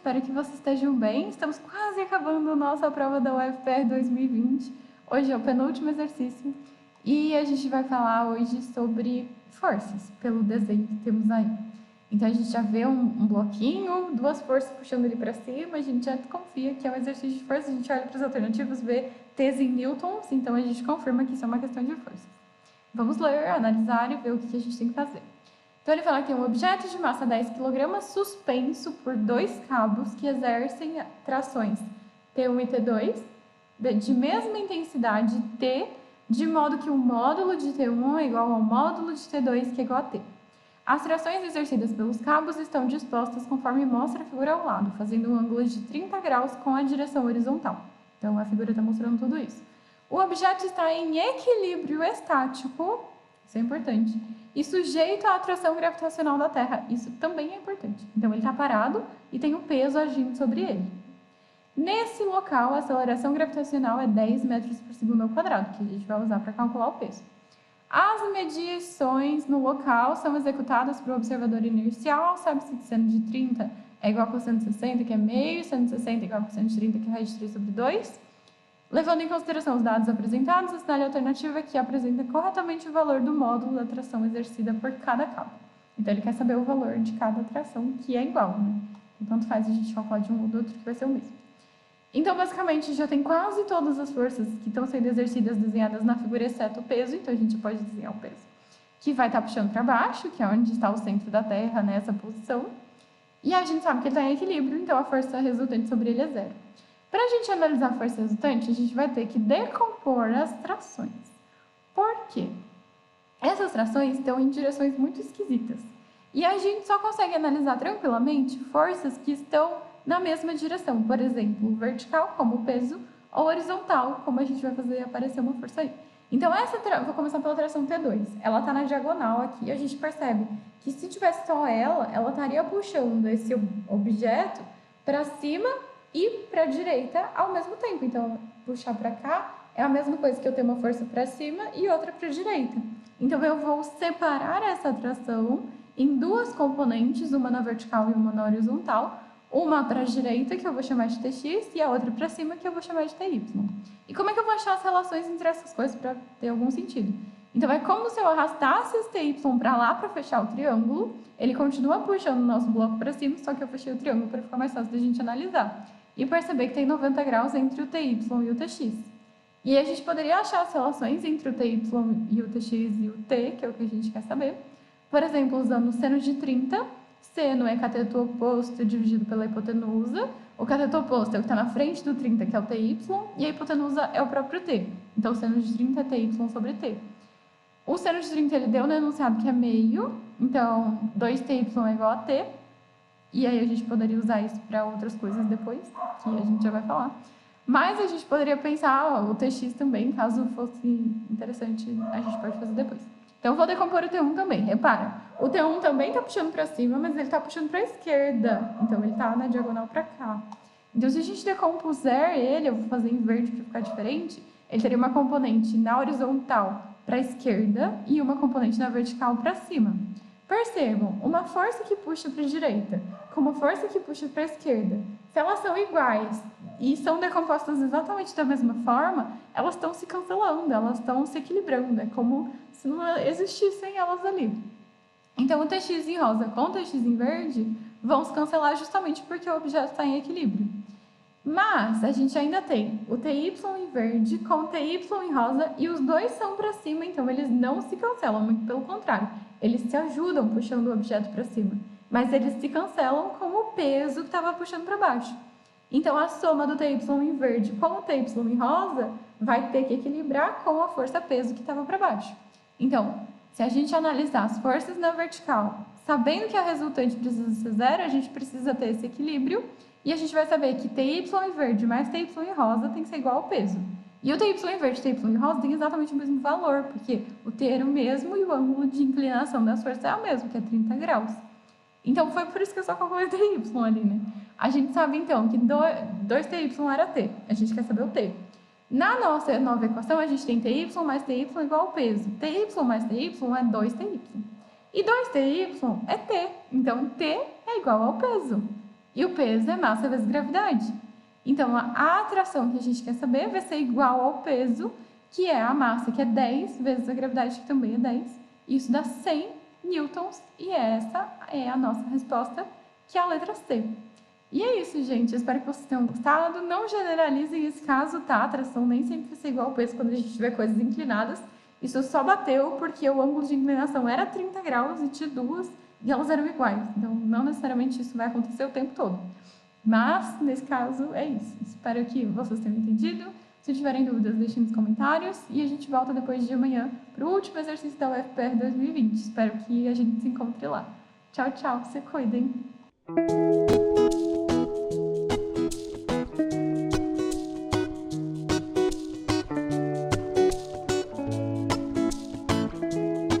espero que vocês estejam bem. Estamos quase acabando nossa prova da UFPR 2020. Hoje é o penúltimo exercício e a gente vai falar hoje sobre forças, pelo desenho que temos aí. Então, a gente já vê um bloquinho, duas forças puxando ele para cima, a gente já confia que é um exercício de força, a gente olha para as alternativas, vê T's em newtons, então a gente confirma que isso é uma questão de força. Vamos ler, analisar e ver o que a gente tem que fazer. Então, ele fala que tem um objeto de massa 10 kg suspenso por dois cabos que exercem trações T1 e T2 de mesma intensidade T, de modo que o módulo de T1 é igual ao módulo de T2, que é igual a T. As trações exercidas pelos cabos estão dispostas conforme mostra a figura ao lado, fazendo um ângulo de 30 graus com a direção horizontal. Então, a figura está mostrando tudo isso. O objeto está em equilíbrio estático, isso é importante, e sujeito à atração gravitacional da Terra, isso também é importante. Então, ele está parado e tem um peso agindo sobre ele. Nesse local, a aceleração gravitacional é 10 metros por segundo ao quadrado, que a gente vai usar para calcular o peso. As medições no local são executadas por um observador inercial, sabe-se que seno de 30 é igual a cosseno de 60, que é meio, e seno de 60 é igual a cosseno de 30, que é raiz de 3 sobre 2. Levando em consideração os dados apresentados, a sinal alternativa aqui apresenta corretamente o valor do módulo da tração exercida por cada cabo. Então, ele quer saber o valor de cada tração, que é igual, né? Então, tanto faz a gente calcular de um ou do outro, que vai ser o mesmo. Então, basicamente, já tem quase todas as forças que estão sendo exercidas desenhadas na figura, exceto o peso. Então, a gente pode desenhar o peso, que vai estar puxando para baixo, que é onde está o centro da Terra, nessa posição. E a gente sabe que ele está em equilíbrio, então a força resultante sobre ele é zero. Para a gente analisar a força resultante, a gente vai ter que decompor as trações. Por quê? Essas trações estão em direções muito esquisitas. E a gente só consegue analisar tranquilamente forças que estão na mesma direção. Por exemplo, vertical, como o peso, ou horizontal, como a gente vai fazer aparecer uma força aí. Então, vou começar pela tração T2. Ela está na diagonal aqui, a gente percebe que se tivesse só ela estaria puxando esse objeto para cima e para a direita ao mesmo tempo. Então, puxar para cá é a mesma coisa que eu ter uma força para cima e outra para a direita. Então, eu vou separar essa tração em duas componentes, uma na vertical e uma na horizontal, uma para a direita, que eu vou chamar de Tx, e a outra para cima, que eu vou chamar de Ty. E como é que eu vou achar as relações entre essas coisas para ter algum sentido? Então, é como se eu arrastasse esse Ty para lá para fechar o triângulo, ele continua puxando o nosso bloco para cima, só que eu fechei o triângulo para ficar mais fácil da gente analisar. E perceber que tem 90 graus entre o Ty e o Tx. E a gente poderia achar as relações entre o Ty e o Tx e o T, que é o que a gente quer saber. Por exemplo, usando o seno de 30, seno é cateto oposto dividido pela hipotenusa. O cateto oposto é o que está na frente do 30, que é o Ty, e a hipotenusa é o próprio T. Então, o seno de 30 é Ty sobre T. O seno de 30 ele deu no enunciado que é meio, então 2Ty é igual a T. E aí a gente poderia usar isso para outras coisas depois, que a gente já vai falar. Mas a gente poderia pensar o Tx também, caso fosse interessante, a gente pode fazer depois. Então, eu vou decompor o T1 também. Repara, o T1 também está puxando para cima, mas ele está puxando para a esquerda. Então, ele está na diagonal para cá. Então, se a gente decompuser ele, eu vou fazer em verde para ficar diferente, ele teria uma componente na horizontal para a esquerda e uma componente na vertical para cima. Percebam, uma força que puxa para a direita com uma força que puxa para a esquerda, se elas são iguais e são decompostas exatamente da mesma forma, elas estão se cancelando, elas estão se equilibrando. É como se não existissem elas ali. Então, o Tx em rosa com o Tx em verde vão se cancelar justamente porque o objeto está em equilíbrio. Mas a gente ainda tem o Ty em verde com o Ty em rosa e os dois são para cima, então eles não se cancelam, muito pelo contrário. Eles se ajudam puxando o objeto para cima, mas eles se cancelam com o peso que estava puxando para baixo. Então, a soma do Ty em verde com o Ty em rosa vai ter que equilibrar com a força-peso que estava para baixo. Então, se a gente analisar as forças na vertical, sabendo que a resultante precisa ser zero, a gente precisa ter esse equilíbrio e a gente vai saber que Ty em verde mais Ty em rosa tem que ser igual ao peso. E o Ty em verde e Ty em rosa tem exatamente o mesmo valor, porque o T era o mesmo e o ângulo de inclinação das forças é o mesmo, que é 30 graus. Então, foi por isso que eu só calculei Ty ali, né? A gente sabe, então, que 2Ty era T. A gente quer saber o T. Na nossa nova equação, a gente tem Ty mais Ty igual ao peso. Ty mais Ty é 2Ty. E 2Ty é T. Então, T é igual ao peso. E o peso é massa vezes gravidade. Então, a atração que a gente quer saber vai ser igual ao peso, que é a massa, que é 10, vezes a gravidade, que também é 10. Isso dá 100 newtons, e essa é a nossa resposta, que é a letra C. E é isso, gente. Eu espero que vocês tenham gostado. Não generalizem esse caso, tá? A atração nem sempre vai ser igual ao peso quando a gente tiver coisas inclinadas. Isso só bateu porque o ângulo de inclinação era 30 graus e tinha duas, e elas eram iguais. Então, não necessariamente isso vai acontecer o tempo todo. Mas, nesse caso, é isso. Espero que vocês tenham entendido. Se tiverem dúvidas, deixem nos comentários. E a gente volta depois de amanhã para o último exercício da UFPR 2020. Espero que a gente se encontre lá. Tchau, tchau. Se cuidem.